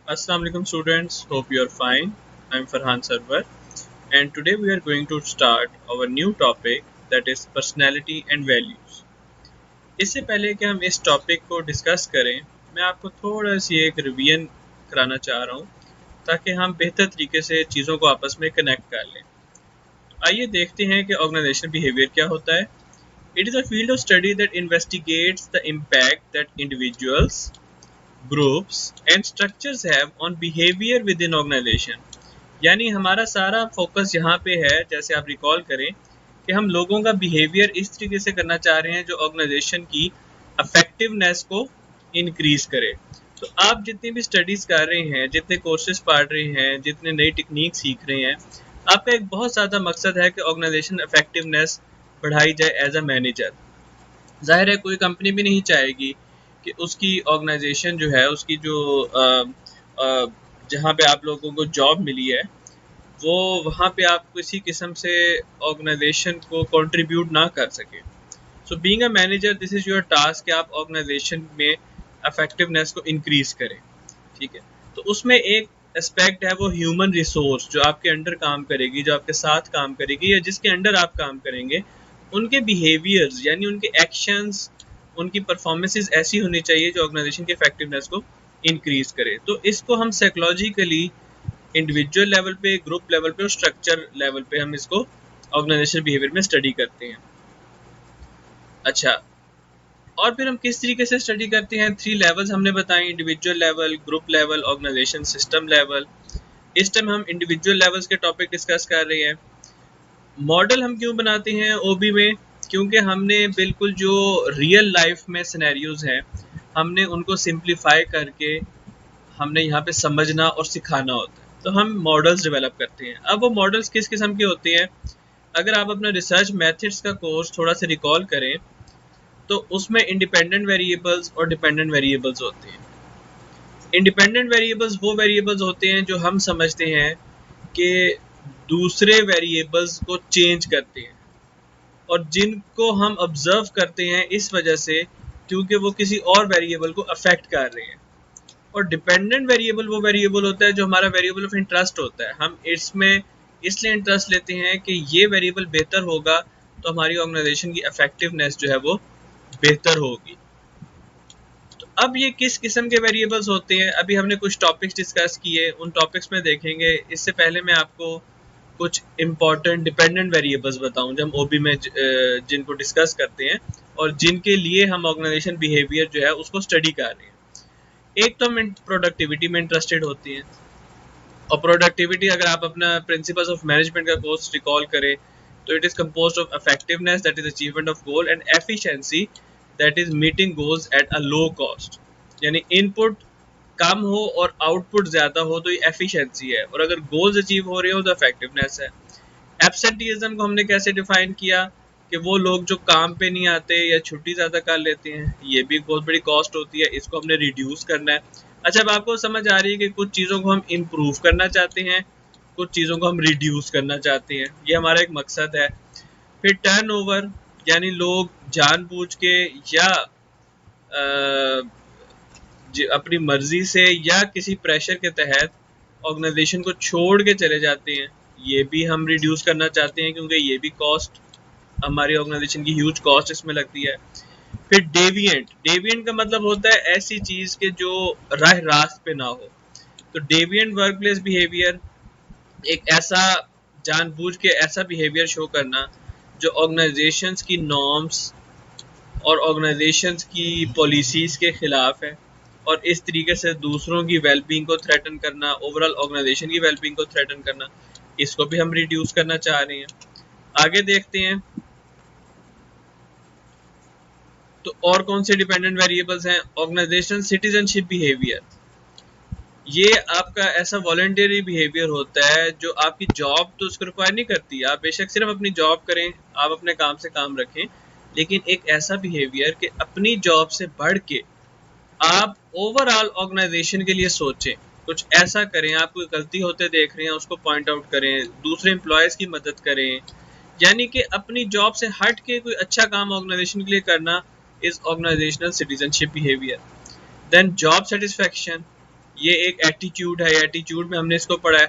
Assalamu alaikum students, hope you are fine. I am Farhan Sarwar and today we are going to start our new topic that is personality and values. इससे पहले कि हम इस topic को discuss करें, मैं आपको थोड़ा सी एक रिवीजन कराना चाह रहा हूँ ताकि हम बेहतर तरीके से चीज़ों को आपस में कनेक्ट कर लें। आइए देखते हैं कि ऑर्गेनाइजेशन बिहेवियर क्या होता है। It is a field of study that investigates the impact that individuals groups and structures have on behaviour within organisation. यानी हमारा सारा फोकस यहाँ पे है, जैसे आप रिकॉल करें कि हम लोगों का बिहेवियर इस तरीके से करना चाह रहे हैं जो ऑर्गेनाइजेशन की अफेक्टिवनेस को इंक्रीज करे। तो आप जितनी भी स्टडीज़ कर रहे हैं, जितने कोर्सेज पढ़ रहे हैं, जितने नई टेक्निक सीख रहे हैं, आपका एक बहुत ज़्यादा मकसद है कि ऑर्गेनाइजेशन इफेक्टिवनेस बढ़ाई जाए एज अ मैनेजर। ज़ाहिर है कोई कंपनी भी नहीं चाहेगी कि उसकी ऑर्गेनाइजेशन जो है, उसकी जो जहाँ पे आप लोगों को जॉब मिली है, वो वहाँ पे आप किसी किस्म से ऑर्गेनाइजेशन को कंट्रीब्यूट ना कर सके। So being a manager, this is your task कि आप ऑर्गेनाइजेशन में इफेक्टिवनेस को इंक्रीज करें। ठीक है, तो उसमें एक एस्पेक्ट है वो ह्यूमन रिसोर्स, जो आपके अंडर काम करेगी, जो आपके साथ काम करेगी या जिसके अंडर आप काम करेंगे, उनके बिहेवियर्स यानी उनके एक्शंस, उनकी परफॉर्मेंसेस ऐसी होनी चाहिए जो ऑर्गेनाइजेशन की इफेक्टिवनेस को इंक्रीज करे। तो इसको हम साइकोलॉजिकली इंडिविजुअल लेवल पे, ग्रुप लेवल पे और स्ट्रक्चर लेवल पे हम इसको ऑर्गेनाइजेशन बिहेवियर में स्टडी करते हैं। अच्छा, और फिर हम किस तरीके से स्टडी करते हैं? 3 लेवल्स हमने बताए, individual level, group level, organisation system level. इस टाइम हम इंडिविजुअल लेवल्स के टॉपिक डिस्कस कर रहे हैं। मॉडल हम क्यों बनाते हैं ओबी में? क्योंकि हमने बिल्कुल जो रियल लाइफ में सिनेरियोज हैं, हमने उनको सिंप्लीफाई करके हमने यहाँ पे समझना और सिखाना होता है, तो हम मॉडल्स डेवलप करते हैं। अब वो मॉडल्स किस किस्म के होते हैं? अगर आप अपना रिसर्च मेथड्स का कोर्स थोड़ा सा रिकॉल करें तो उसमें इंडिपेंडेंट वेरिएबल्स और डिपेंडेंट वेरिएबल्स होते हैं। इंडिपेंडेंट वेरिएबल्स वो वेरिएबल्स होते हैं जो हम समझते हैं कि दूसरे वेरिएबल्स को चेंज करते हैं और जिनको हम ऑब्जर्व करते हैं इस वजह से क्योंकि वो किसी और वेरिएबल को अफेक्ट कर रहे हैं। और डिपेंडेंट वेरिएबल वो वेरिएबल होता है जो हमारा वेरिएबल ऑफ इंटरेस्ट होता है। हम इसमें इसलिए इंटरेस्ट लेते हैं कि ये वेरिएबल बेहतर होगा तो हमारी ऑर्गेनाइजेशन की इफेक्टिवनेस जो है वो बेहतर होगी। तो अब ये किस किस्म के वेरिएबल्स होते हैं? अभी हमने कुछ टॉपिक्स डिस्कस किए, उन टॉपिक्स में देखेंगे। इससे पहले मैं आपको कुछ इम्पॉर्टेंट डिपेंडेंट वेरिएबल्स बताऊं जो हम ओबी में जिनको डिस्कस करते हैं और जिनके लिए हम ऑर्गेनाइजेशन बिहेवियर जो है उसको स्टडी कर रहे हैं। एक तो हम प्रोडक्टिविटी में इंटरेस्टेड होती हैं, और प्रोडक्टिविटी अगर आप अपना प्रिंसिपल्स ऑफ मैनेजमेंट का कोर्स रिकॉल करें तो it is composed of effectiveness that is achievement of goal and efficiency that is meeting goals at a low cost. यानी इनपुट कम हो और आउटपुट ज़्यादा हो तो ये एफिशिएंसी है, और अगर गोल्स अचीव हो रहे हो तो इफेक्टिवनेस है। एब्सेंटीज़म को हमने कैसे डिफाइन किया कि वो लोग जो काम पे नहीं आते या छुट्टी ज़्यादा कर लेते हैं, ये भी बहुत बड़ी कॉस्ट होती है, इसको हमने रिड्यूस करना है। अच्छा, अब आपको समझ आ रही है कि कुछ चीज़ों को हम इम्प्रूव करना चाहते हैं, कुछ चीज़ों को हम रिड्यूस करना चाहते हैं, ये हमारा एक मकसद है। फिर टर्नओवर, यानी लोग जानबूझ के या अपनी मर्जी से या किसी प्रेशर के तहत ऑर्गेनाइजेशन को छोड़ के चले जाते हैं, ये भी हम रिड्यूस करना चाहते हैं क्योंकि ये भी कॉस्ट, हमारी ऑर्गेनाइजेशन की ह्यूज कॉस्ट इसमें लगती है। फिर डेविएंट, डेविएंट का मतलब होता है ऐसी चीज़ के जो राह रास्त पे ना हो। तो डेविएंट वर्क प्लेस बिहेवियर एक ऐसा जानबूझ के ऐसा बिहेवियर शो करना जो ऑर्गेनाइजेशंस की नॉर्म्स और ऑर्गेनाइजेशंस की पॉलिसीज़ के ख़िलाफ़ है, और इस तरीके से दूसरों की वेलबींग को थ्रेटन करना, ओवरऑल ऑर्गेनाइजेशन की वेलबींग को थ्रेटन करना, इसको भी हम रिड्यूस करना चाह रहे हैं। आगे देखते हैं तो और कौन से डिपेंडेंट वेरिएबल्स हैं। ऑर्गेनाइजेशन सिटीजनशिप बिहेवियर, ये आपका ऐसा वॉलंटरी बिहेवियर होता है जो आपकी जॉब तो उसको रिक्वायर नहीं करती, आप बेशक सिर्फ अपनी जॉब करें, आप अपने काम से काम रखें, लेकिन एक ऐसा बिहेवियर कि अपनी जॉब से बढ़ के आप ओवरऑल ऑर्गेनाइजेशन के लिए सोचें, कुछ ऐसा करें, आप कोई गलती होते देख रहे हैं उसको पॉइंट आउट करें, दूसरे एम्प्लॉयज़ की मदद करें, यानी कि अपनी जॉब से हट के कोई अच्छा काम ऑर्गेनाइजेशन के लिए करना is organisational citizenship behaviour. Then job satisfaction, ये एक एटीट्यूड है, एटीट्यूड में हमने इसको पढ़ा है।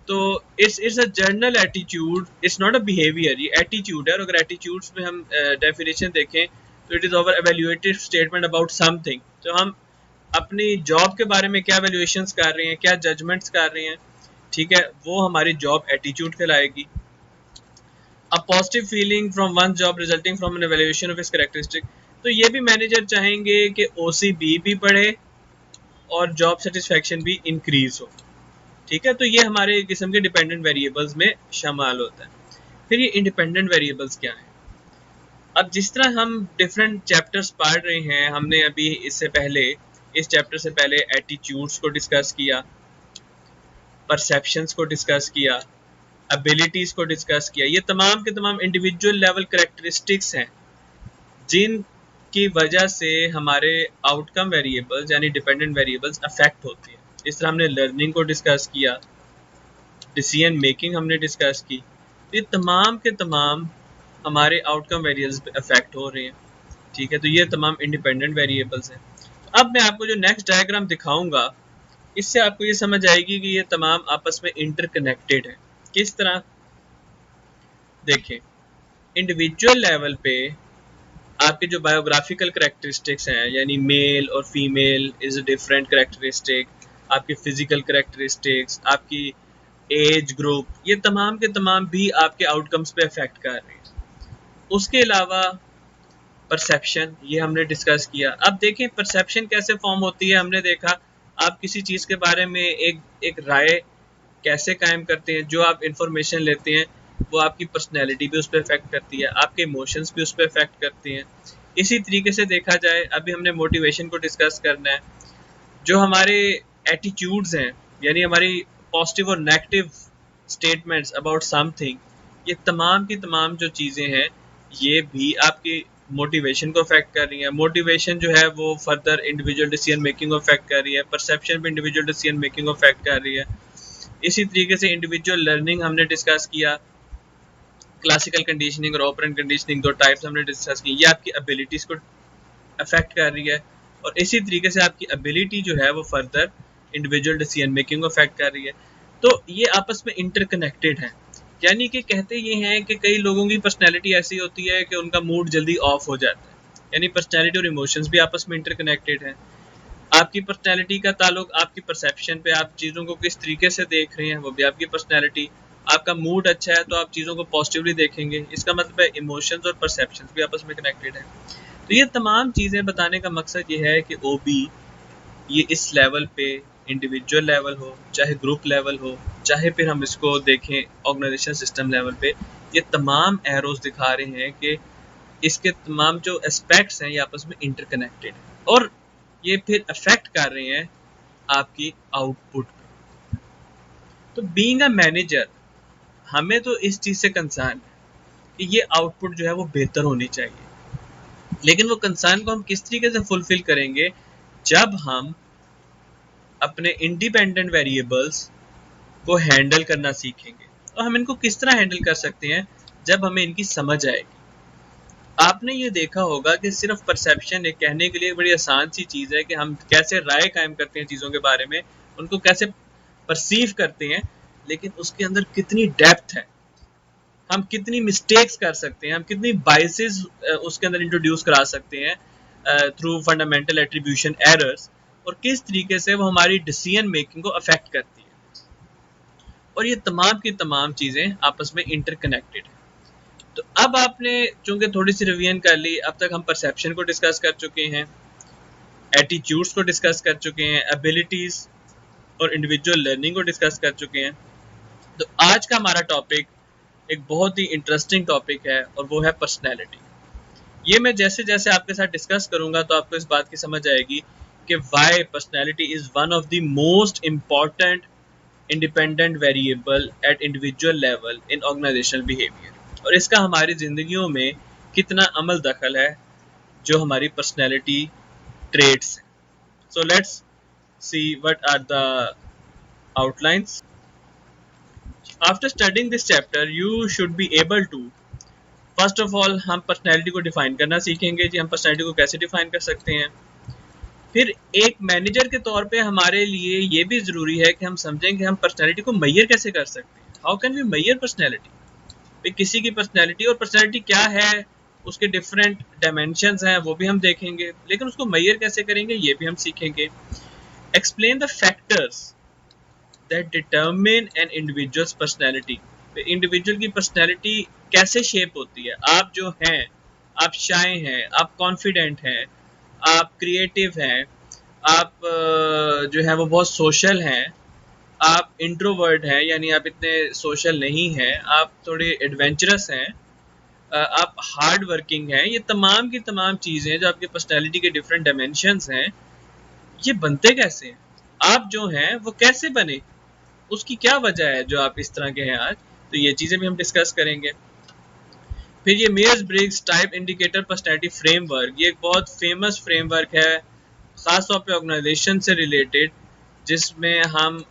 तो it's a general attitude, it's not a behaviour, ये एटीट्यूड है। और अगर एटीट्यूड्स में हम डेफिनेशन देखें तो it is over evaluated statement about something. तो हम अपनी जॉब के बारे में क्या वैल्यूएशंस कर रहे हैं, क्या जजमेंट्स कर रहे हैं, ठीक है, वो हमारी जॉब एटीट्यूड कहलाएगी। A positive feeling from one job resulting from an evaluation of its characteristic. तो ये भी मैनेजर चाहेंगे कि ओसीबी भी बढ़े और जॉब सेटिस्फेक्शन भी इंक्रीज हो, ठीक है। तो ये हमारे किस्म के डिपेंडेंट वेरिएबल्स में शामिल होता है। फिर ये इंडिपेंडेंट वेरिएबल्स क्या हैं? अब जिस तरह हम डिफरेंट चैप्टर्स पढ़ रहे हैं, हमने अभी इससे पहले, इस चैप्टर से पहले एटीट्यूड्स को डिस्कस किया, परसेप्शंस को डिस्कस किया, एबिलिटीज़ को डिस्कस किया। ये तमाम के तमाम इंडिविजुअल लेवल करैक्टरिस्टिक्स हैं जिनकी वजह से हमारे आउटकम वेरिएबल्स यानी डिपेंडेंट वेरिएबल्स अफेक्ट होते हैं। इस तरह हमने लर्निंग को डिस्कस किया, डिसीजन मेकिंग हमने डिस्कस की। ये तमाम के तमाम हमारे आउटकम वेरिएबल्स पे अफेक्ट हो रहे हैं, ठीक है। तो ये तमाम इंडिपेंडेंट वेरिएबल्स हैं। अब मैं आपको जो नेक्स्ट डायग्राम दिखाऊंगा, इससे आपको ये समझ आएगी कि ये तमाम आपस में इंटरकनेक्टेड है। किस तरह? देखें, इंडिविजुअल लेवल पे आपके जो बायोग्राफिकल करेक्टरिस्टिक्स हैं, यानी मेल और फीमेल इज डिफरेंट करेक्टरिस्टिक, आपके फिजिकल करेक्टरिस्टिक्स, आपकी एज ग्रुप, ये तमाम के तमाम भी आपके आउटकम्स पे अफेक्ट कर रहे हैं। उसके अलावा परसेप्शन, ये हमने डिस्कस किया। अब देखें परसेप्शन कैसे फॉर्म होती है। हमने देखा आप किसी चीज़ के बारे में एक राय कैसे कायम करते हैं। जो आप इंफॉर्मेशन लेते हैं वो आपकी पर्सनैलिटी भी उस पर अफेक्ट करती है, आपके इमोशंस भी उस पर अफेक्ट करते हैं। इसी तरीके से देखा जाए, अभी हमने मोटिवेशन को डिस्कस करना है। जो हमारे एटीट्यूड्स हैं, यानी हमारी पॉजिटिव और नेगेटिव स्टेटमेंट्स अबाउट समथिंग, ये तमाम की तमाम जो चीज़ें हैं ये भी आपकी मोटिवेशन को अफेक्ट कर रही है। मोटिवेशन जो है वो फर्दर इंडिविजुअल डिसीजन मेकिंग को अफेक्ट कर रही है, परसेप्शन भी इंडिविजुअल डिसीजन मेकिंग को अफेक्ट कर रही है। इसी तरीके से इंडिविजुअल लर्निंग हमने डिस्कस किया, क्लासिकल कंडीशनिंग और ऑपरेंट कंडीशनिंग, दो टाइप्स हमने डिस्कस की। ये आपकी एबिलिटीज़ को अफेक्ट कर रही है और इसी तरीके से आपकी एबिलिटी जो है वो फर्दर इंडिविजुअल डिसीजन मेकिंग को अफेक्ट कर रही है। तो ये आपस में इंटरकनेक्टेड है। यानी कि कहते ये हैं कि कई लोगों की पर्सनैलिटी ऐसी होती है कि उनका मूड जल्दी ऑफ हो जाता है, यानी पर्सनैलिटी और इमोशंस भी आपस में इंटरकनेक्टेड हैं। आपकी पर्सनैलिटी का ताल्लुक आपकी परसेप्शन पे, आप चीज़ों को किस तरीके से देख रहे हैं वो भी आपकी पर्सनैलिटी। आपका मूड अच्छा है तो आप चीज़ों को पॉजिटिवली देखेंगे, इसका मतलब है इमोशंस और परसेप्शंस भी आपस में कनेक्टेड है। तो ये तमाम चीज़ें बताने का मकसद ये है कि ओबी ये इस लेवल पे, इंडिविजुअल लेवल हो चाहे ग्रुप लेवल हो, चाहे फिर हम इसको देखें ऑर्गेनाइजेशन सिस्टम लेवल पे, ये तमाम एरोज दिखा रहे हैं कि इसके तमाम जो एस्पेक्ट्स हैं ये आपस में इंटरकनेक्टेड है और ये फिर अफेक्ट कर रहे हैं आपकी आउटपुट पे। तो बीइंग अ मैनेजर हमें तो इस चीज़ से कंसर्न है कि ये आउटपुट जो है वो बेहतर होनी चाहिए, लेकिन वो कंसर्न को हम किस तरीके से फुलफिल करेंगे जब हम अपने इंडिपेंडेंट वेरिएबल्स को हैंडल करना सीखेंगे। और हम इनको किस तरह हैंडल कर सकते हैं? जब हमें इनकी समझ आएगी। आपने ये देखा होगा कि सिर्फ परसेप्शन एक कहने के लिए बड़ी आसान सी चीज़ है कि हम कैसे राय कायम करते हैं चीज़ों के बारे में, उनको कैसे परसीव करते हैं, लेकिन उसके अंदर कितनी डेप्थ है, हम कितनी मिस्टेक्स कर सकते हैं, हम कितनी बाइसेस उसके अंदर इंट्रोड्यूस करा सकते हैं थ्रू फंडामेंटल एट्रीब्यूशन एरर्स, और किस तरीके से वो हमारी डिसीजन मेकिंग को अफेक्ट करती है। और ये तमाम की तमाम चीज़ें आपस में इंटरकनेक्टेड हैं। तो अब आपने चूंकि थोड़ी सी रिवीजन कर ली, अब तक हम परसेप्शन को डिस्कस कर चुके हैं, एटीट्यूड्स को डिस्कस कर चुके हैं, एबिलिटीज़ और इंडिविजुअल लर्निंग को डिस्कस कर चुके हैं। तो आज का हमारा टॉपिक एक बहुत ही इंटरेस्टिंग टॉपिक है और वो है पर्सनैलिटी। ये मैं जैसे जैसे आपके साथ डिस्कस करूंगा तो आपको इस बात की समझ आएगी कि why personality is one of the most important independent variable at individual level in organisational behaviour, और इसका हमारी ज़िंदगियों में कितना अमल दखल है जो हमारी पर्सनैलिटी ट्रेड्स हैं। So let's see what are the outlines. After studying this chapter you should be able to, first of all हम पर्सनैलिटी को डिफाइन करना सीखेंगे। जी हम पर्सनैलिटी को कैसे डिफाइन कर सकते हैं? फिर एक मैनेजर के तौर पे हमारे लिए ये भी ज़रूरी है कि हम समझें कि हम पर्सनैलिटी को मैयर कैसे कर सकते हैं। How can we measure personality? भाई किसी की पर्सनैलिटी, और पर्सनैलिटी क्या है, उसके डिफरेंट डायमेंशंस हैं, वो भी हम देखेंगे, लेकिन उसको मैयर कैसे करेंगे ये भी हम सीखेंगे। Explain the factors that determine an individual's personality. Individual की पर्सनैलिटी कैसे शेप होती है। आप जो हैं, आप शाय हैं, आप कॉन्फिडेंट हैं, आप क्रिएटिव हैं, आप जो है वो बहुत सोशल हैं, आप इंट्रोवर्ट हैं यानी आप इतने सोशल नहीं हैं, आप थोड़े एडवेंचरस हैं, आप हार्ड वर्किंग हैं। ये तमाम की तमाम चीज़ें जो आपकी पर्सनैलिटी के डिफरेंट डायमेंशंस हैं, ये बनते कैसे हैं, आप जो हैं वो कैसे बने, उसकी क्या वजह है जो आप इस तरह के हैं आज। तो ये चीज़ें भी हम डिस्कस करेंगे। फिर ये Myers Briggs type indicator personality framework, ये एक बहुत फेमस फ्रेमवर्क है ख़ास तौर पे ऑर्गेनाइजेशन से रिलेटेड, जिसमें हम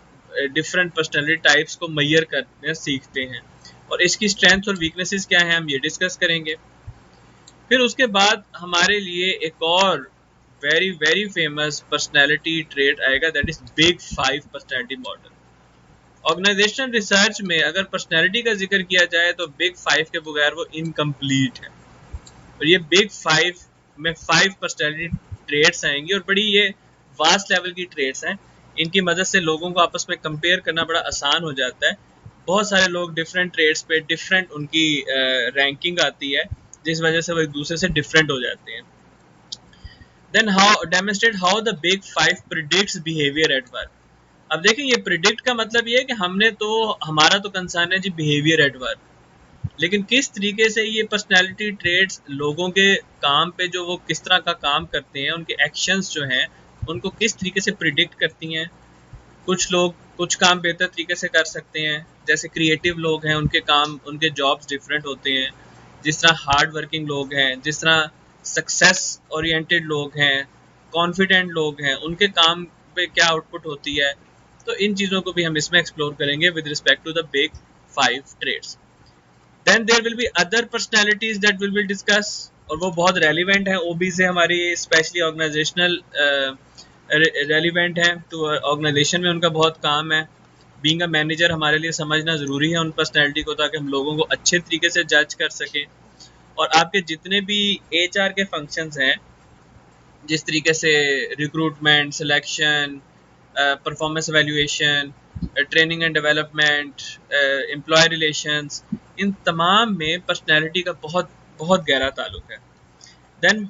डिफरेंट पर्सनैलिटी टाइप्स को मैयर करते हैं, सीखते हैं, और इसकी स्ट्रेंथ और वीकनेसेस क्या है हम ये डिस्कस करेंगे। फिर उसके बाद हमारे लिए एक और very very famous personality trait आएगा, that is big 5 personality model. Organisational research में अगर पर्सनैलिटी का जिक्र किया जाए तो बिग 5 के बगैर वो इनकम्प्लीट है, और ये बिग 5 में 5 पर्सनैलिटी ट्रेट्स आएंगी, और बड़ी ये वास्ट लेवल की ट्रेट्स हैं। इनकी मदद से लोगों को आपस में कंपेयर करना बड़ा आसान हो जाता है। बहुत सारे लोग डिफरेंट ट्रेट्स पे डिफरेंट उनकी रैंकिंग आती है, जिस वजह से वो एक दूसरे से डिफरेंट हो जाते हैं। Then how demonstrate how the big 5 predicts behaviour at work. अब देखें, ये प्रिडिक्ट का मतलब ये है कि हमने तो, हमारा तो कंसर्न है जी बिहेवियर एट वर्क, लेकिन किस तरीके से ये पर्सनैलिटी ट्रेड्स लोगों के काम पे, जो वो किस तरह का काम करते हैं, उनके एक्शंस जो हैं उनको किस तरीके से प्रिडिक्ट करती हैं। कुछ लोग कुछ काम बेहतर तरीके से कर सकते हैं, जैसे क्रिएटिव लोग हैं, उनके काम, उनके जॉब्स डिफरेंट होते हैं। जिस तरह हार्ड वर्किंग लोग हैं, जिस तरह सक्सेस ओरिएंटेड लोग हैं, कॉन्फिडेंट लोग हैं, उनके काम पे क्या आउटपुट होती है। तो इन चीज़ों को भी हम इसमें एक्सप्लोर करेंगे with respect to the big 5 traits. Then there will be other personalities that will be discuss, और वो बहुत रेलिवेंट है ओबी से, हमारी स्पेशली ऑर्गेनाइजेशनल रेलिवेंट है टू ऑर्गेनाइजेशन में, उनका बहुत काम है। बीइंग अ मैनेजर हमारे लिए समझना ज़रूरी है उन पर्सनैलिटी को, ताकि हम लोगों को अच्छे तरीके से जज कर सकें। और आपके जितने भी एचआर के फंक्शंस हैं, जिस तरीके से recruitment, selection, performance evaluation, training and development, employee relations, इन तमाम में पर्सनैलिटी का बहुत बहुत गहरा ताल्लुक है। Then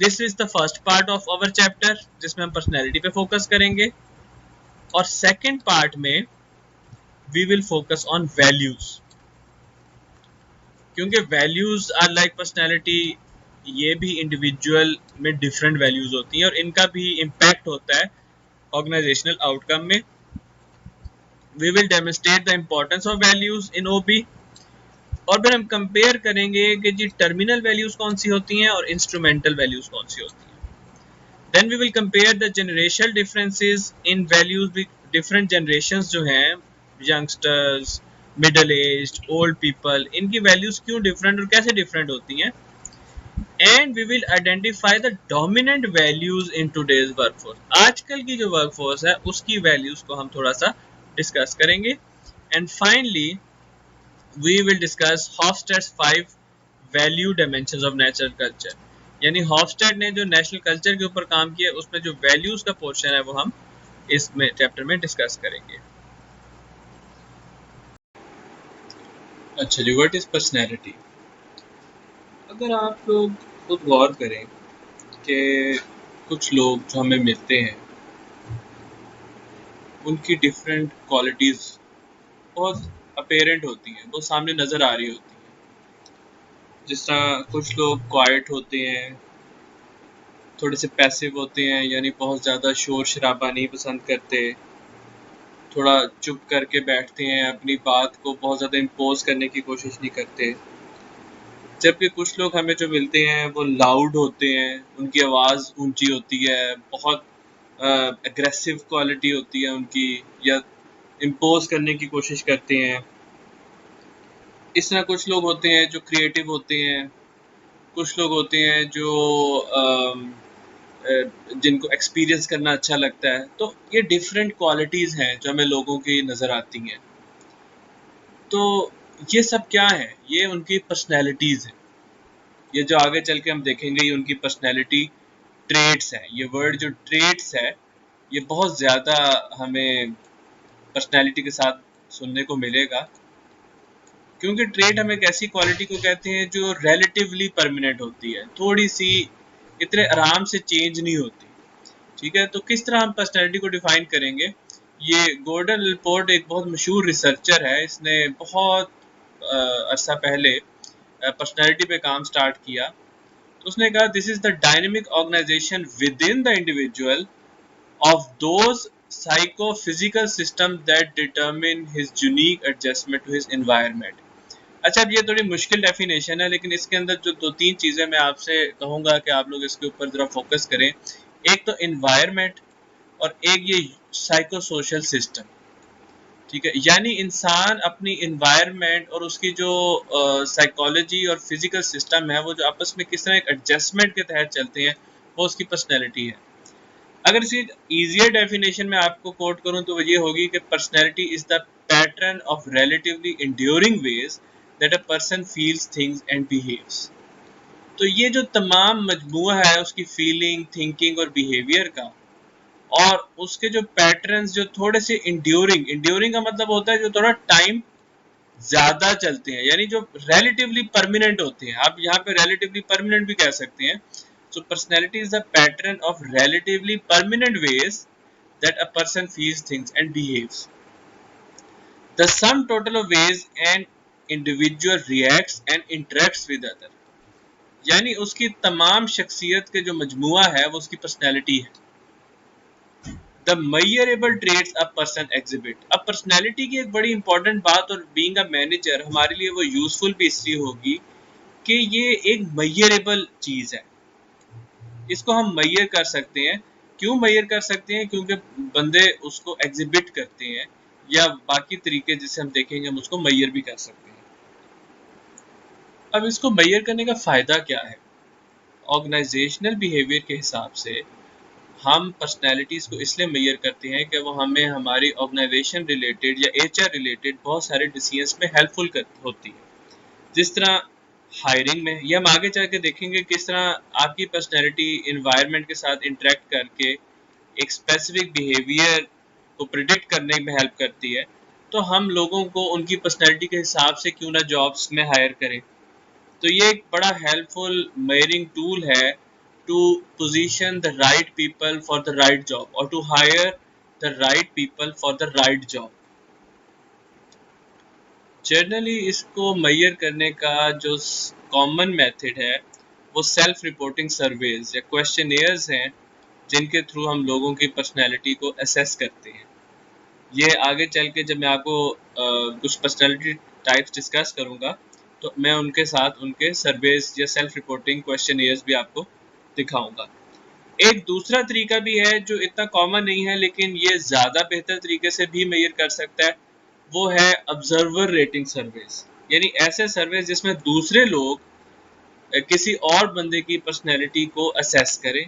this is the first part of our chapter, जिसमें हम पर्सनैलिटी पे फोकस करेंगे, और सेकंड पार्ट में we will focus on values, क्योंकि वैल्यूज आर लाइक पर्सनैलिटी। ये भी इंडिविजुअल में डिफरेंट वैल्यूज होती हैं, और इनका भी इम्पैक्ट होता है ऑर्गेनाइजेशनल आउटकम में। We will demonstrate the importance of values in OB, और फिर हम कंपेयर करेंगे कि जी टर्मिनल वैल्यूज कौन सी होती हैं और इंस्ट्रूमेंटल वैल्यूज कौन सी होती हैं। Then we will compare the generational differences in values. Different generations जो हैं, youngsters, middle age, old people, इनकी वैल्यूज क्यों डिफरेंट और कैसे डिफरेंट होती हैं। And we will identify the dominant values in today's workforce. आजकल की जो वर्कफोर्स है उसकी वैल्यूज को हम थोड़ा सा डिस्कस करेंगे। And finally we will discuss Hofstede's 5 value dimensions of natural culture। यानी हॉफस्टेड ने जो नेशनल कल्चर के ऊपर काम किया, उसमें जो वैल्यूज का पोर्शन है वो हम इस चैप्टर में डिस्कस करेंगे। अच्छा जी, व्हाट इज पर्सनैलिटी? अगर आप लोग खुद गौर करें कि कुछ लोग जो हमें मिलते हैं, उनकी डिफरेंट क्वालिटीज़ बहुत अपेरेंट होती हैं, वो सामने नज़र आ रही होती हैं। जिस तरह कुछ लोग क्वाइट होते हैं, थोड़े से पैसिव होते हैं, यानी बहुत ज़्यादा शोर शराबा नहीं पसंद करते, थोड़ा चुप करके बैठते हैं, अपनी बात को बहुत ज़्यादा इम्पोज करने की कोशिश नहीं करते। जबकि कुछ लोग हमें जो मिलते हैं वो लाउड होते हैं, उनकी आवाज़ ऊंची होती है, बहुत एग्रेसिव क्वालिटी होती है उनकी, या इम्पोज करने की कोशिश करते हैं। इस तरह कुछ लोग होते हैं जो क्रिएटिव होते हैं, कुछ लोग होते हैं जो जिनको एक्सपीरियंस करना अच्छा लगता है। तो ये डिफरेंट क्वालिटीज़ हैं जो हमें लोगों की नज़र आती हैं। तो ये सब क्या है? ये उनकी पर्सनैलिटीज़ हैं। ये जो आगे चल के हम देखेंगे ये उनकी पर्सनैलिटी ट्रेट्स हैं। ये वर्ड जो ट्रेट्स है ये बहुत ज़्यादा हमें पर्सनैलिटी के साथ सुनने को मिलेगा, क्योंकि ट्रेट हम एक ऐसी क्वालिटी को कहते हैं जो रिलेटिवली परमानेंट होती है, थोड़ी सी इतने आराम से चेंज नहीं होती। ठीक है, तो किस तरह हम पर्सनैलिटी को डिफाइन करेंगे? ये गॉर्डन लेपोर्ट एक बहुत मशहूर रिसर्चर है। इसने बहुत अरसा पहले पर्सनैलिटी पे काम स्टार्ट किया। तो उसने कहा this is the dynamic organisation within the individual of those psychophysical systems that determine his unique adjustment to his environment। अच्छा, अब ये थोड़ी मुश्किल डेफिनेशन है, लेकिन इसके अंदर जो दो तीन चीज़ें मैं आपसे कहूँगा कि आप लोग इसके ऊपर ज़रा फोकस करें। एक तो इन्वायरमेंट और एक ये साइको सोशल सिस्टम। ठीक है, यानी इंसान अपनी इन्वायरमेंट और उसकी जो साइकोलॉजी और फिजिकल सिस्टम है वो जो आपस में किस तरह एक एडजस्टमेंट के तहत चलते हैं, वो उसकी पर्सनैलिटी है। अगर इसी इजियर डेफिनेशन में आपको कोट करूं तो वो ये होगी कि personality is the pattern of relatively enduring ways that a person feels things and behaves. तो ये जो तमाम मजमूआ है उसकी फीलिंग, थिंकिंग और बिहेवियर का, और उसके जो पैटर्न्स जो थोड़े से इंड्यूरिंग का मतलब होता है जो थोड़ा टाइम ज़्यादा चलते हैं, यानी जो रिलेटिवली परमानेंट होते हैं। आप यहाँ पे रिलेटिवली परमानेंट भी कह सकते हैं। So personality is the pattern of relatively permanent ways that a person feels, thinks and behaves. The sum total of ways an individual reacts and interacts with other। यानी उसकी तमाम शख्सियत के जो मजमुआ है वो उसकी पर्सनैलिटी है। The measurable traits a person exhibit। अब पर्सनैलिटी की एक बड़ी इंपॉर्टेंट बात, और बीइंग अ मैनेजर हमारे लिए वो यूजफुल भी इसलिए होगी कि ये एक मेजरेबल चीज़ है। इसको हम मैयर कर सकते हैं। क्यों मैयर कर सकते हैं? क्योंकि बंदे उसको एग्जिबिट करते हैं, या बाकी तरीके जिसे हम देखेंगे हम उसको मैयर भी कर सकते हैं। अब इसको मैयर करने का फ़ायदा क्या है? ऑर्गेनाइजेशनल बिहेवियर के हिसाब से हम पर्सनैलिटीज़ को इसलिए मैयर करते हैं कि वो हमें हमारी ऑर्गेनाइजेशन रिलेटेड या एचआर रिलेटेड बहुत सारे डिसीजंस में हेल्पफुल होती है। जिस तरह हायरिंग में, ये हम आगे चल के देखेंगे किस तरह आपकी पर्सनैलिटी इन्वायरमेंट के साथ इंटरेक्ट करके एक स्पेसिफिक बिहेवियर को प्रिडिक्ट करने में हेल्प करती है। तो हम लोगों को उनकी पर्सनैलिटी के हिसाब से क्यों ना जॉब्स में हायर करें। तो ये एक बड़ा हेल्पफुल मेयरिंग टूल है to position the right people for the right job, और to hire the right people for the right job. Generally इसको मैयर करने का जो कॉमन मेथड है वो सेल्फ रिपोर्टिंग सर्वेज या क्वेश्चनियर्स हैं, जिनके थ्रू हम लोगों की पर्सनैलिटी को असेस करते हैं। ये आगे चल के जब मैं आपको कुछ पर्सनैलिटी टाइप्स डिस्कस करूँगा तो मैं उनके साथ उनके सर्वेज या सेल्फ रिपोर्टिंग क्वेश्चनियर्स भी आपको दिखाऊंगा। एक दूसरा तरीका भी है जो इतना कॉमन नहीं है लेकिन ये ज़्यादा बेहतर तरीके से भी मेजर कर सकता है, वो है ऑब्जर्वर रेटिंग सर्वेज। यानी ऐसे सर्वेज जिसमें दूसरे लोग किसी और बंदे की पर्सनैलिटी को असेस करें।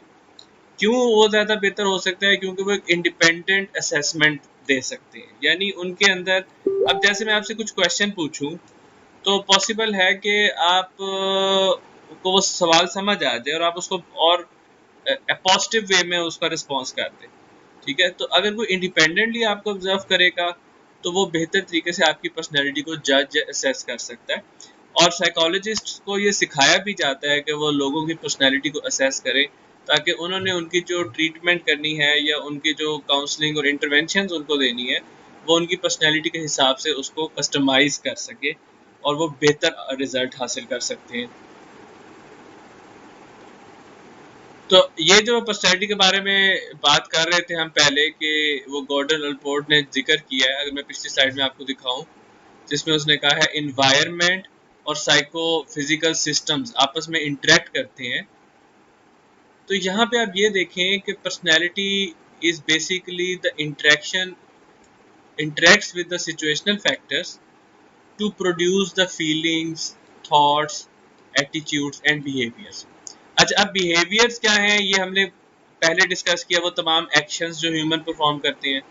क्यों वो ज़्यादा बेहतर हो सकता है? क्योंकि वो एक इंडिपेंडेंट असेसमेंट दे सकते हैं, यानी उनके अंदर, अब जैसे मैं आपसे कुछ क्वेश्चन पूछूं तो पॉसिबल है कि आप को वो सवाल समझ आ जाए और आप उसको और पॉजिटिव वे में उसका रिस्पॉन्स कर दें। ठीक है, तो अगर कोई इंडिपेंडेंटली आपको ऑब्जर्व करेगा तो वो बेहतर तरीके से आपकी पर्सनैलिटी को जज या असेस कर सकता है। और साइकोलॉजिस्ट को ये सिखाया भी जाता है कि वो लोगों की पर्सनैलिटी को असेस करें, ताकि उन्होंने उनकी जो ट्रीटमेंट करनी है या उनकी जो काउंसलिंग और इंटरवेंशन उनको देनी है वो उनकी पर्सनैलिटी के हिसाब से उसको कस्टमाइज कर सके और वो बेहतर रिजल्ट हासिल कर सकते हैं। तो ये जो पर्सनैलिटी के बारे में बात कर रहे थे हम पहले कि वो गॉर्डन अल्पोर्ट ने जिक्र किया है, अगर मैं पिछली स्लाइड में आपको दिखाऊं जिसमें उसने कहा है इन्वायरमेंट और साइको फिजिकल सिस्टम्स आपस में इंटरेक्ट करते हैं। तो यहाँ पे आप ये देखें कि personality is basically the interacts with the situational factors to produce the feelings, thoughts, attitudes and behaviours. अच्छा, अब बिहेवियर्स क्या हैं ये हमने पहले डिस्कस किया वो तमाम एक्शंस जो ह्यूमन परफॉर्म करते हैं।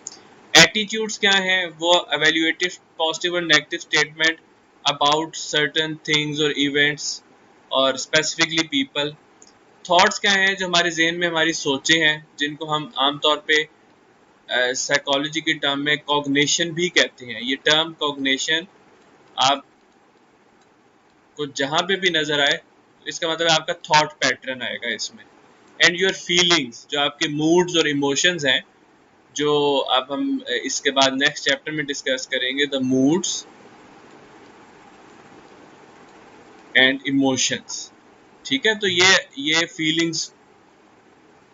एटीट्यूड्स क्या हैं, वो एवेल्युएटिव पॉजिटिव और negative statement about certain things और इवेंट्स और स्पेसिफिकली पीपल। थॉट्स क्या हैं, जो हमारे जहन में हमारी सोचें हैं, जिनको हम आमतौर पे साइकोलॉजी की टर्म में कॉग्निशन भी कहते हैं। ये टर्म कॉग्निशन आपको जहाँ पे भी नजर आए, इसका मतलब आपका थॉट पैटर्न आएगा इसमें। एंड योर फीलिंग्स, जो आपके मूड्स और इमोशंस हैं, जो अब हम इसके बाद नेक्स्ट चैप्टर में डिस्कस करेंगे, द मूड्स एंड इमोशंस। ठीक है, तो ये फीलिंग्स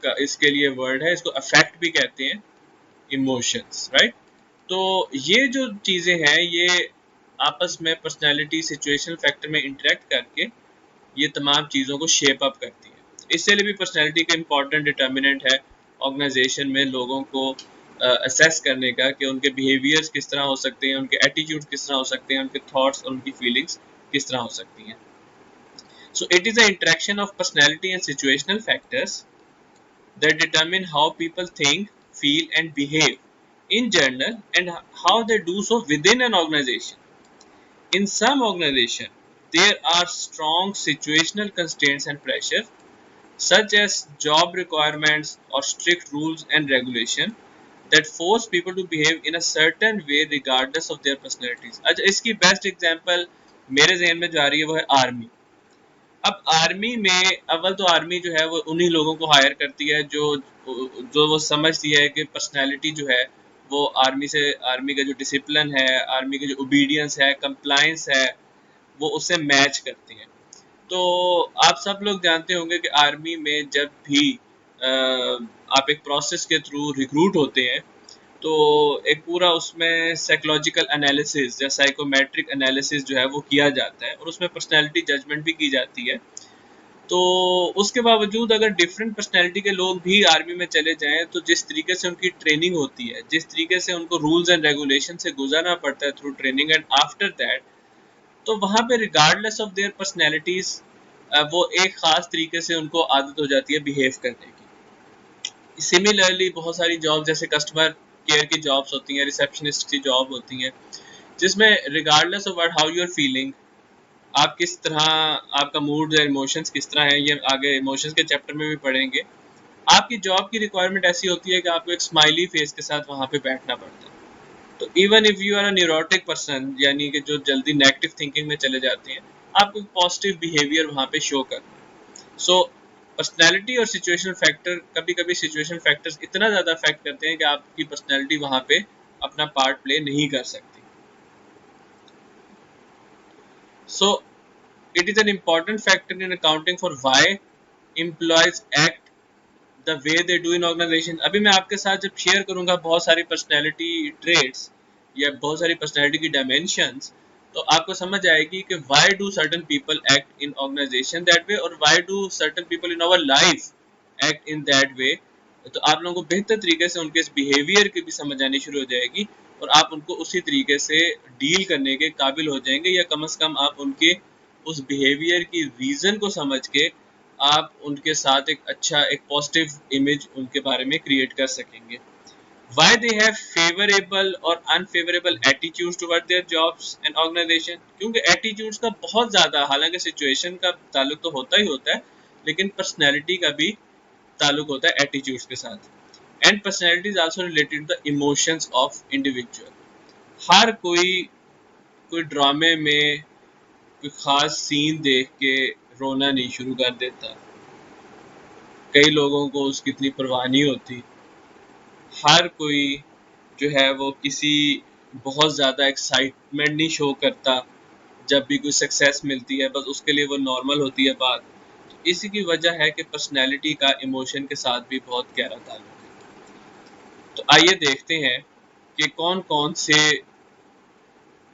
का इसके लिए वर्ड है, इसको अफेक्ट भी कहते हैं, इमोशंस, राइट। तो ये जो चीज़ें हैं, ये आपस में पर्सनैलिटी सिचुएशनल फैक्टर में इंटरेक्ट करके ये तमाम चीज़ों को शेप अप करती है। इससे भी पर्सनैलिटी का इम्पॉर्टेंट डिटर्मिनेंट है ऑर्गेनाइजेशन में लोगों को असेस करने का, कि उनके बिहेवियर्स किस तरह हो सकते हैं, उनके एटीट्यूड किस तरह हो सकते हैं, उनके थॉट्स और उनकी फीलिंग्स किस तरह हो सकती हैं। So it is the interaction of personality and situational factors that determine how people think, feel, and behave in general, and how they do so within an organization. In some organization, there are strong situational constraints and pressure, such as job requirements or strict rules and regulation that force people to behave in a certain way regardless of their personalities. अच्छा, इसकी best example मेरे जहन में जो आ रही है वो है आर्मी। अब आर्मी में अव्वल तो आर्मी जो है वो उन्हीं लोगों को हायर करती है जो जो वो समझती है कि पर्सनैलिटी जो है वो आर्मी का जो डिसिप्लिन है, आर्मी का जो ओबीडियंस है, कंप्लायंस है, वो उससे मैच करती है। तो आप सब लोग जानते होंगे कि आर्मी में जब भी आप एक प्रोसेस के थ्रू रिक्रूट होते हैं, तो एक पूरा उसमें साइकोलॉजिकल एनालिसिस या साइकोमेट्रिक एनालिसिस जो है वो किया जाता है, और उसमें पर्सनैलिटी जजमेंट भी की जाती है। तो उसके बावजूद अगर डिफरेंट पर्सनैलिटी के लोग भी आर्मी में चले जाएं, तो जिस तरीके से उनकी ट्रेनिंग होती है, जिस तरीके से उनको रूल्स एंड रेगुलेशन से गुजरना पड़ता है through training and after that, तो वहाँ पे रिगार्डलेस ऑफ देयर पर्सनैलिटीज वो एक ख़ास तरीके से उनको आदत हो जाती है बिहेव करने की। सिमिलरली बहुत सारी जॉब जैसे कस्टमर केयर की जॉब्स होती हैं, रिसेप्शनिस्ट की जॉब होती हैं, जिसमें regardless of what how you are feeling, आप किस तरह, आपका मूड या इमोशंस किस तरह है, ये आगे इमोशंस के चैप्टर में भी पढ़ेंगे। आपकी जॉब की रिक्वायरमेंट ऐसी होती है कि आपको एक स्माइली फेस के साथ वहाँ पे बैठना पड़ता है। तो even if you are a neurotic person, यानी कि जो जल्दी नेगेटिव थिंकिंग में चले जाते हैं, आपको पॉजिटिव बिहेवियर वहाँ पे शो करना है। सो पर्सनैलिटी और सिचुएशनल फैक्टर, कभी कभी सिचुएशनल फैक्टर्स इतना ज़्यादा अफेक्ट करते हैं कि आपकी पर्सनैलिटी वहाँ पे अपना पार्ट प्ले नहीं कर सकती। सो it is an important factor in accounting for why employees act the way they do in organization। अभी मैं आपके साथ जब शेयर करूंगा बहुत सारी पर्सनैलिटी ट्रेड्स या बहुत सारी पर्सनैलिटी की डायमेंशंस, तो आपको समझ आएगी कि why do certain people act in organization that way, और why do certain people in our life act in that way। तो आप लोगों को बेहतर तरीके से उनके इस बिहेवियर की भी समझ आनी शुरू हो जाएगी, और आप उनको उसी तरीके से डील करने के काबिल हो जाएंगे, या कम से कम आप उनके उस बिहेवियर की रीज़न को समझ के आप उनके साथ एक अच्छा, एक पॉजिटिव इमेज उनके बारे में क्रिएट कर सकेंगे। Why they have favorable और unfavorable attitudes toward their jobs and organization, क्योंकि attitudes का बहुत ज़्यादा, हालांकि सिचुएशन का ताल्लुक तो होता ही होता है, लेकिन पर्सनैलिटी का भी ताल्लुक होता है एटीट्यूड्स के साथ। And personality is also related to the emotions of individual. हर कोई ड्रामे में कोई ख़ास सीन देख के रोना नहीं शुरू कर देता, कई लोगों को उसकी इतनी परवाह नहीं होती। हर कोई जो है वो किसी बहुत ज़्यादा एक्साइटमेंट नहीं शो करता जब भी कोई सक्सेस मिलती है, बस उसके लिए वो नॉर्मल होती है बात। तो इसी की वजह है कि पर्सनैलिटी का इमोशन के साथ भी बहुत गहरा ताल्लुक है। तो आइए देखते हैं कि कौन कौन से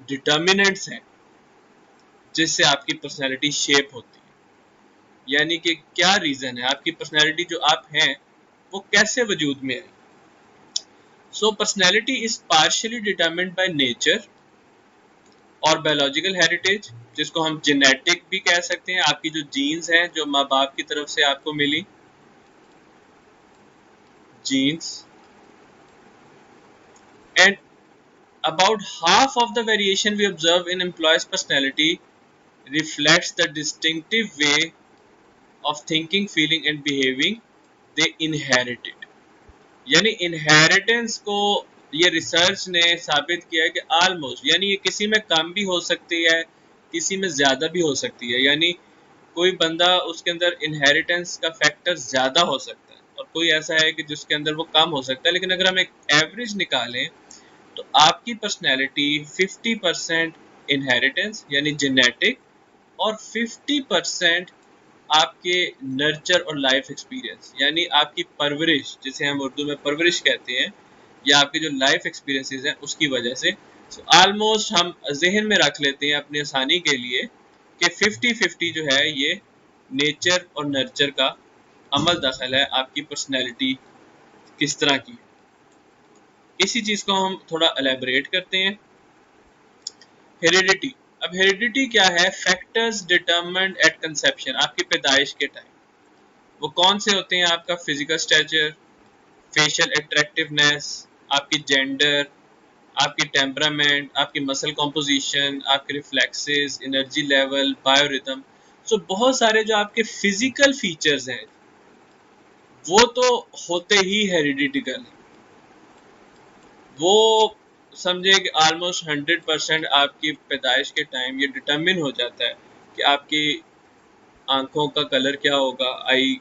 डिटर्मिनेंट्स हैं जिससे आपकी पर्सनैलिटी शेप होती है, यानी कि क्या रीज़न है आपकी पर्सनैलिटी जो आप हैं वो कैसे वजूद में आई। So personality is partially determined by nature और बायोलॉजिकल हेरिटेज, जिसको हम जेनेटिक भी कह सकते हैं, आपकी जो जीन्स हैं जो माँ बाप की तरफ से आपको मिली, genes, and about half of the variation we observe in employees' personality reflects the distinctive way of thinking, feeling and behaving they inherited. यानी इनहेरिटेंस को ये रिसर्च ने साबित किया है कि ऑलमोस्ट, यानी ये किसी में कम भी हो सकती है, किसी में ज़्यादा भी हो सकती है। यानी कोई बंदा उसके अंदर इनहेरिटेंस का फैक्टर ज़्यादा हो सकता है और कोई ऐसा है कि जिसके अंदर वो कम हो सकता है। लेकिन अगर हम एक एवरेज निकालें तो आपकी पर्सनैलिटी 50% इनहेरिटेंस यानी जेनेटिक और 50% आपके नर्चर और लाइफ एक्सपीरियंस यानी आपकी परवरिश, जिसे हम उर्दू में परवरिश कहते हैं, या आपके जो लाइफ एक्सपीरियंसेस हैं उसकी वजह से। सो ऑलमोस्ट हम जहन में रख लेते हैं अपनी आसानी के लिए कि 50-50 जो है ये नेचर और नर्चर का अमल दखल है आपकी पर्सनैलिटी किस तरह की। इसी चीज़ को हम थोड़ा एलेबरेट करते हैं। हेरिडिटी। अब हेरिडिटी क्या है? फैक्टर्स डिटरमिन्ड एट कंसेप्शन, आपकी पैदाइश के टाइम। वो कौन से होते हैं? आपका फिजिकल स्टैचर, फेशियल अट्रैक्टिवनेस, आपकी जेंडर, आपकी टेम्परामेंट, आपकी मसल कॉम्पोजिशन, आपके रिफ्लेक्सेस, एनर्जी लेवल, बायोरिथम। सो बहुत सारे जो आपके फिजिकल फीचर्स हैं वो तो होते ही हेरिडिटिकल, वो समझे कि ऑलमोस्ट 100% आपकी पैदाइश के टाइम ये डिटर्मिन हो जाता है कि आपकी आंखों का कलर क्या होगा। आई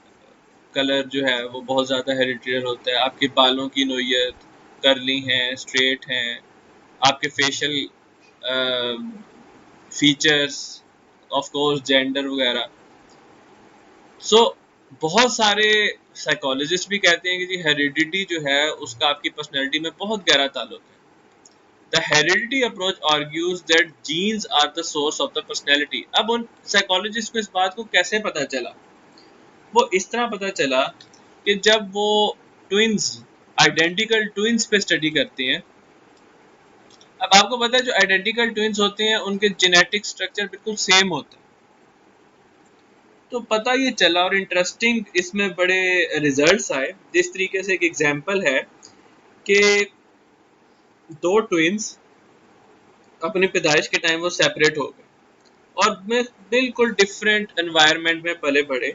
कलर जो है वो बहुत ज़्यादा हेरिडिटरी होता है। आपके बालों की नोयत करली हैं, स्ट्रेट हैं, आपके facial features, of course gender वगैरह। सो बहुत सारे साइकोलॉजिस्ट भी कहते हैं कि जी हेरिडिटी जो है उसका आपकी पर्सनैलिटी में बहुत गहरा ताल्लुक है। The heredity approach argues that genes are the source of the personality. अब उन साइकोलॉजिस्ट को इस बात को कैसे पता चला? वो इस तरह पता चला कि जब वो ट्विंस, आइडेंटिकल ट्विंस पे स्टडी करते हैं। अब आपको पता है जो आइडेंटिकल ट्विंस होते हैं उनके जेनेटिक स्ट्रक्चर बिल्कुल सेम होते हैं। तो पता ये चला और इंटरेस्टिंग इसमें बड़े रिजल्ट्स आए। जिस तरीके से एक एग्जांपल है कि दो ट्विंस अपनी पैदाइश के टाइम वो सेपरेट हो गए और में बिल्कुल डिफरेंट एनवायरनमेंट में पले बढ़े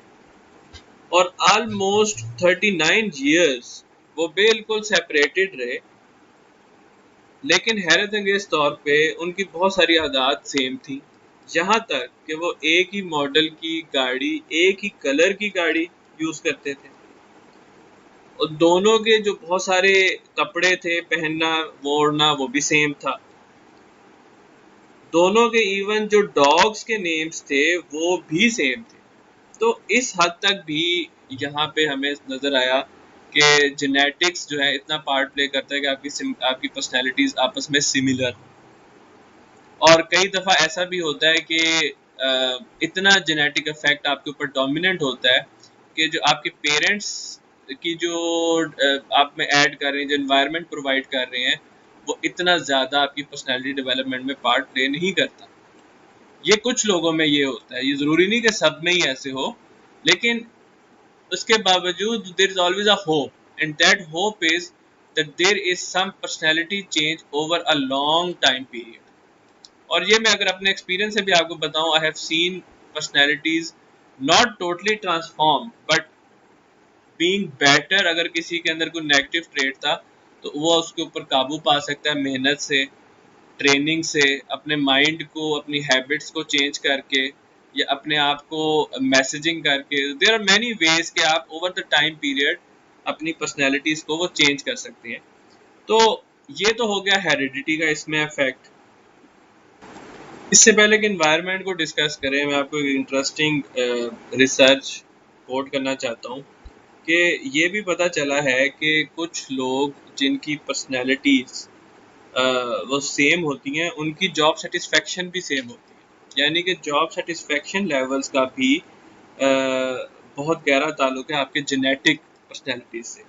और ऑलमोस्ट 39 इयर्स वो बिल्कुल सेपरेटेड रहे। लेकिन हैरत अंगेज तौर पे उनकी बहुत सारी आदत सेम थी, यहाँ तक कि वो एक ही मॉडल की गाड़ी, एक ही कलर की गाड़ी यूज़ करते थे और दोनों के जो बहुत सारे कपड़े थे पहनना, वो ओढ़ना, वो भी सेम था। दोनों के इवन जो डॉग्स के नेम्स थे वो भी सेम थे। तो इस हद तक भी यहाँ पे हमें नज़र आया कि जेनेटिक्स जो है इतना पार्ट प्ले करता है कि आपकी पर्सनैलिटीज़ आपस में सिमिलर। और कई दफ़ा ऐसा भी होता है कि इतना जेनेटिक इफेक्ट आपके ऊपर डोमिनेंट होता है कि जो आपके पेरेंट्स की जो आप में ऐड कर रहे हैं, जो एनवायरनमेंट प्रोवाइड कर रहे हैं, वो इतना ज़्यादा आपकी पर्सनैलिटी डेवलपमेंट में पार्ट प्ले नहीं करता। ये कुछ लोगों में ये होता है, ये ज़रूरी नहीं कि सब में ही ऐसे हो, लेकिन उसके बावजूद there is always a hope and that hope is that there is some personality change over a long time period. और ये मैं अगर अपने एक्सपीरियंस से भी आपको बताऊं, I have seen personalities not totally transform but being better. अगर किसी के अंदर कोई नेगेटिव ट्रेट था तो वो उसके ऊपर काबू पा सकता है मेहनत से, ट्रेनिंग से, अपने माइंड को, अपनी हैबिट्स को चेंज करके या अपने आप को मैसेजिंग करके। देयर आर मैनी वेज कि आप ओवर द टाइम पीरियड अपनी पर्सनैलिटीज को वो चेंज कर सकते हैं। तो ये तो हो गया हेरिडिटी का इसमें इफेक्ट। इससे पहले कि इन्वायरमेंट को डिस्कस करें, मैं आपको एक इंटरेस्टिंग रिसर्च कोट करना चाहता हूँ कि ये भी पता चला है कि कुछ लोग जिनकी पर्सनैलिटीज़ वो सेम होती हैं, उनकी जॉब सेटिस्फेक्शन भी सेम होती है। यानी कि जॉब सेटिस्फेक्शन लेवल्स का भी बहुत गहरा ताल्लुक है आपके जेनेटिक पर्सनैलिटीज़ से।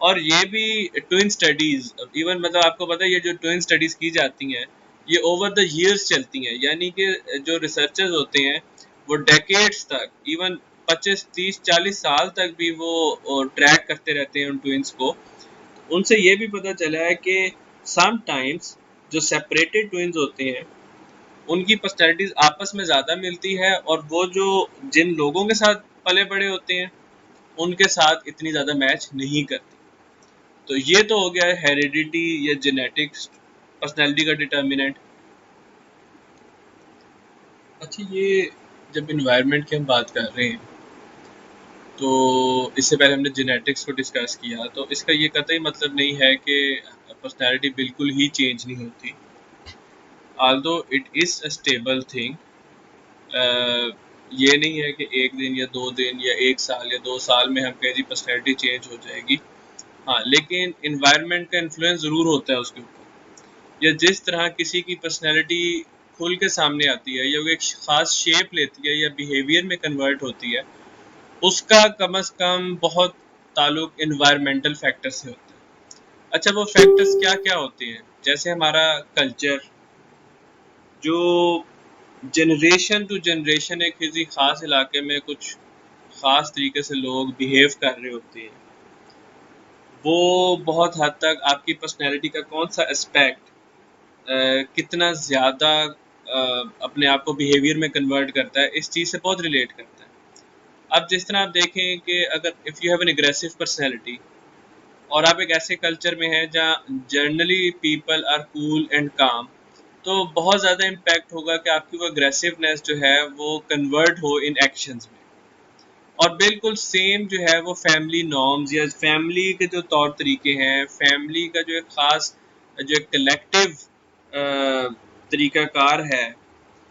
और ये भी ट्विन स्टडीज़, इवन मतलब आपको पता है ये जो ट्विन स्टडीज़ की जाती हैं ये ओवर द ईयर्स चलती हैं। यानी कि जो रिसर्चर्स होते हैं वो डेकेड्स तक, इवन 25 30 40 साल तक भी वो ट्रैक करते रहते हैं उन ट्विंस को। उनसे ये भी पता चला है कि समटाइम्स जो सेपरेटेड ट्विंस होते हैं उनकी पर्सनैलिटीज आपस में ज़्यादा मिलती है, और वो जो जिन लोगों के साथ पले बड़े होते हैं उनके साथ इतनी ज़्यादा मैच नहीं करती। तो ये तो हो गया हेरिडिटी या जेनेटिक्स पर्सनैलिटी का डिटर्मिनेंट। अच्छा, ये जब इन्वायरमेंट की हम बात कर रहे हैं तो इससे पहले हमने जेनेटिक्स को डिस्कस किया, तो इसका ये कतई मतलब नहीं है कि पर्सनैलिटी बिल्कुल ही चेंज नहीं होती। Aldous it is a stable thing, ये नहीं है कि एक दिन या 2 दिन या 1 साल या 2 साल में हम कहें जी पर्सनैलिटी चेंज हो जाएगी। हाँ, लेकिन इन्वायरमेंट का इन्फ्लुएंस ज़रूर होता है उसके ऊपर। या जिस तरह किसी की पर्सनैलिटी खुल के सामने आती है या वो एक ख़ास शेप लेती है या बिहेवियर में कन्वर्ट होती है, उसका कम अज़ कम बहुत ताल्लुक इन्वायरमेंटल फैक्टर से होता है। अच्छा, वो फैक्टर्स क्या-क्या होते हैं? जैसे हमारा कल्चर, जो जनरेशन टू जनरेशन एक किसी ख़ास इलाके में कुछ ख़ास तरीके से लोग बिहेव कर रहे होते हैं, वो बहुत हद तक आपकी पर्सनैलिटी का कौन-सा एस्पेक्ट कितना ज़्यादा अपने आप को बिहेवियर में कन्वर्ट करता है, इस चीज़ से बहुत रिलेट करता है। अब जिस तरह आप देखें कि अगर if you have an aggressive personality और आप एक ऐसे कल्चर में हैं जहाँ generally people are cool and calm, तो बहुत ज़्यादा इम्पैक्ट होगा कि आपकी वो एग्रेसिवनेस जो है वो कन्वर्ट हो इन एक्शंस में। और बिल्कुल सेम जो है वो फैमिली नॉर्म्स या फैमिली के जो तौर तरीके हैं, फैमिली का जो एक ख़ास जो एक कलेक्टिव तरीक़ाकार है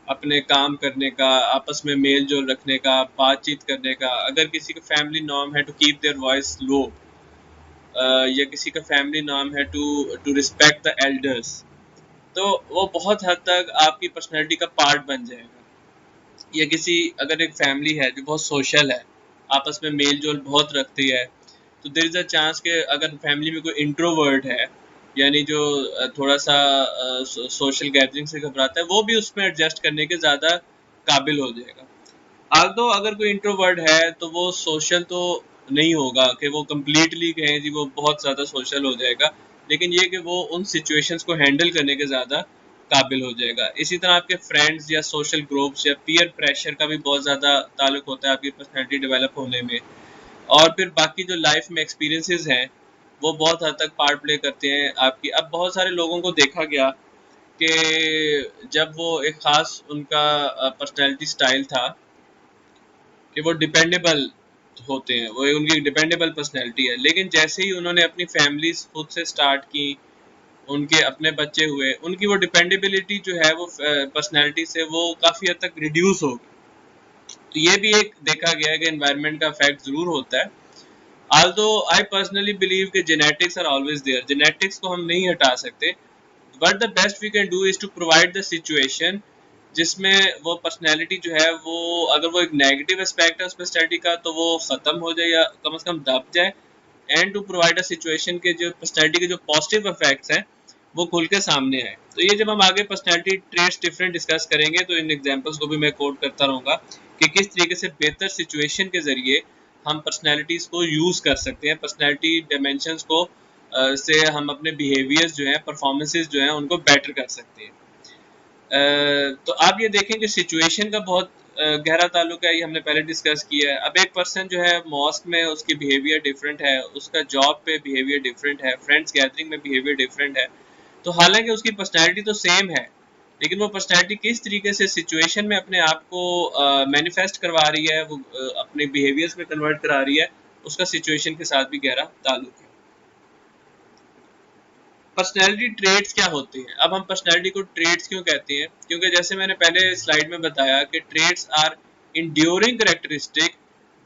अपने काम करने का, आपस में मेल-जोल रखने का, बातचीत करने का। अगर किसी का फैमिली नॉर्म है to keep their voice low, या किसी का फैमिली नॉर्म है to to respect the elders, तो वो बहुत हद तक आपकी पर्सनैलिटी का पार्ट बन जाएगा। या किसी अगर एक फैमिली है जो बहुत सोशल है, आपस में मेल-जोल बहुत रखती है, तो देयर इज़ अ चांस कि अगर फैमिली में कोई इंट्रोवर्ट है, यानी जो थोड़ा-सा सोशल गैदरिंग से घबराता है, वो भी उसमें एडजस्ट करने के ज़्यादा काबिल हो जाएगा। आल्दो अगर कोई इंट्रोवर्ट है तो वो सोशल तो नहीं होगा कि वो कंप्लीटली कहें जी वो बहुत ज़्यादा सोशल हो जाएगा, लेकिन ये कि वो उन सिचुएशंस को हैंडल करने के ज़्यादा काबिल हो जाएगा। इसी तरह आपके फ्रेंड्स या सोशल ग्रुप्स या पीयर प्रेशर का भी बहुत ज़्यादा ताल्लुक होता है आपकी पर्सनैलिटी डेवलप होने में। और फिर बाकी जो लाइफ में एक्सपीरियंसेस हैं, वो बहुत हद तक पार्ट प्ले करते हैं आपकी। अब बहुत सारे लोगों को देखा गया कि जब वो एक ख़ास उनका पर्सनैलिटी स्टाइल था कि वो डिपेंडेबल होते हैं, वो उनकी डिपेंडेबल पर्सनैलिटी है, लेकिन जैसे ही उन्होंने अपनी फैमिलीज़ खुद से स्टार्ट की, उनके अपने बच्चे हुए, उनकी वो डिपेंडेबिलिटी जो है वो पर्सनैलिटी से वो काफ़ी हद तक रिड्यूस हो गई। तो ये भी एक देखा गया है कि एनवायरनमेंट का इफेक्ट ज़रूर होता है। आल्दो आई पर्सनली बिलीव कि genetics are always there, genetics को हम नहीं हटा सकते, but the best we can do is to provide the situation जिसमें वो पर्सनैलिटी जो है वो, अगर वो एक नेगेटिव एस्पेक्ट है उस पर्सनैलिटी का, तो वो ख़त्म हो जाए या कम से कम दब जाए, and to provide a situation के जो पर्सनैलिटी के जो पॉजिटिव इफेक्ट्स हैं वो खुल के सामने आए। तो ये जब हम आगे पर्सनैलिटी ट्रेट्स डिफरेंट डिस्कस करेंगे तो इन एग्जांपल्स को भी मैं कोट करता रहूँगा कि किस तरीके से बेहतर सिचुएशन के ज़रिए हम पर्सनैलिटीज़ को यूज़ कर सकते हैं, पर्सनैलिटी डायमेंशंस को से हम अपने बिहेवियर्स जो हैं, परफॉर्मेंसेस जो हैं, उनको बेटर कर सकते हैं। तो आप ये देखें कि सिचुएशन का बहुत गहरा ताल्लुक है, ये हमने पहले डिस्कस किया है। अब एक पर्सन जो है मॉस्क में उसकी बिहेवियर डिफरेंट है, उसका जॉब पे बिहेवियर डिफरेंट है, फ्रेंड्स गैदरिंग में बिहेवियर डिफरेंट है, तो हालांकि उसकी पर्सनैलिटी तो सेम है, लेकिन वो पर्सनैलिटी किस तरीके से सिचुएशन में अपने आप को मैनिफेस्ट करवा रही है, वो अपने बिहेवियर्स में कन्वर्ट करा रही है, उसका सिचुएशन के साथ भी गहरा ताल्लुक है। पर्सनैलिटी ट्रेट्स क्या होते हैं? अब हम पर्सनैलिटी को ट्रेट्स क्यों कहते हैं? क्योंकि जैसे मैंने पहले स्लाइड में बताया कि traits are enduring characteristic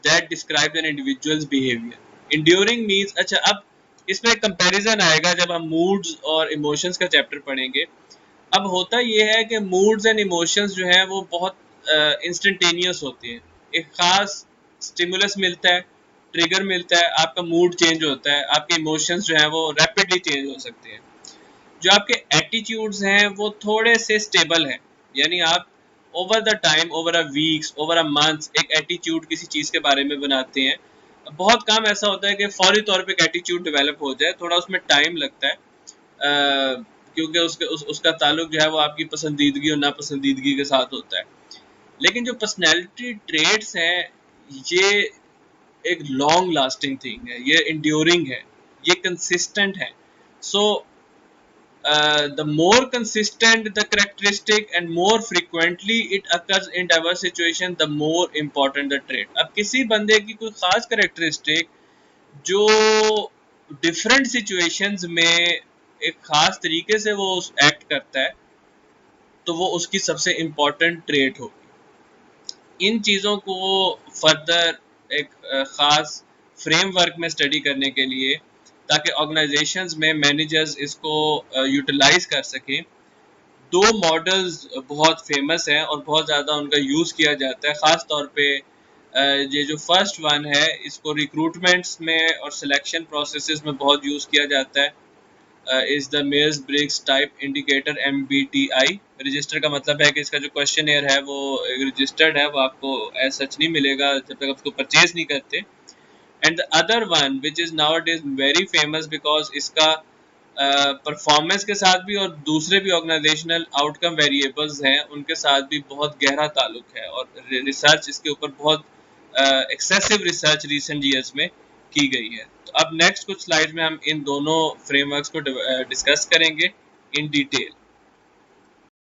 that describe an individual's behaviour. Enduring means, अच्छा अब इसमें कंपैरिजन आएगा जब हम मूड्स और इमोशंस का चैप्टर पढ़ेंगे। अब होता ये है कि मूड्स एंड इमोशंस जो हैं वो बहुत इंस्टेंटेनियस होते हैं। एक ख़ास स्टिमुलस मिलता है, ट्रिगर मिलता है, आपका मूड चेंज होता है, आपके इमोशंस जो हैं वो रैपिडली चेंज हो सकते हैं। जो आपके एटीट्यूड्स हैं वो थोड़े से स्टेबल हैं, यानी आप over the time, over a weeks, over a months एक एटीट्यूड किसी चीज़ के बारे में बनाते हैं। बहुत कम ऐसा होता है कि फौरी तौर पे एक एटीट्यूड डेवलप हो जाए, थोड़ा उसमें टाइम लगता है, क्योंकि उसका ताल्लुक जो है वो आपकी पसंदीदगी और नापसंदीदगी के साथ होता है। लेकिन जो पर्सनैलिटी ट्रेड्स हैं, ये एक लॉन्ग लास्टिंग थिंग है, ये इंड्योरिंग है, ये कंसिस्टेंट है। सो the more consistent the characteristic and more frequently it occurs in diverse situation, the more important the trait. अब किसी बंदे की कोई खास characteristic जो different situations में एक खास तरीके से वो एक्ट करता है, तो वो उसकी सबसे important trait होगी। इन चीज़ों को फर्दर एक ख़ास फ्रेमवर्क में स्टडी करने के लिए, ताकि ऑर्गेनाइजेशंस में मैनेजर्स इसको यूटिलाइज कर सकें, दो मॉडल्स बहुत फेमस हैं और बहुत ज़्यादा उनका यूज़ किया जाता है। ख़ास तौर पे ये जो फर्स्ट वन है, इसको रिक्रूटमेंट्स में और सिलेक्शन प्रोसेसेस में बहुत यूज़ किया जाता है। Is the Myers Briggs type indicator MBTI। Register का मतलब है कि इसका जो क्वेश्चन है वो रजिस्टर्ड है, वो आपको एज सच नहीं मिलेगा जब तक आप उसको परचेज नहीं करते। And the other one which is now it is very famous because इसका परफॉर्मेंस के साथ भी और दूसरे भी ऑर्गेनाइजेशनल आउटकम वेरिएबल्स हैं उनके साथ भी बहुत गहरा ताल्लुक है, और रिसर्च इसके ऊपर बहुत एक्सेसिव रिसर्च रिसेंट ईयर्स में की गई है। तो अब नेक्स्ट कुछ स्लाइड में हम इन दोनों फ्रेमवर्क्स को डिस्कस करेंगे इन डिटेल।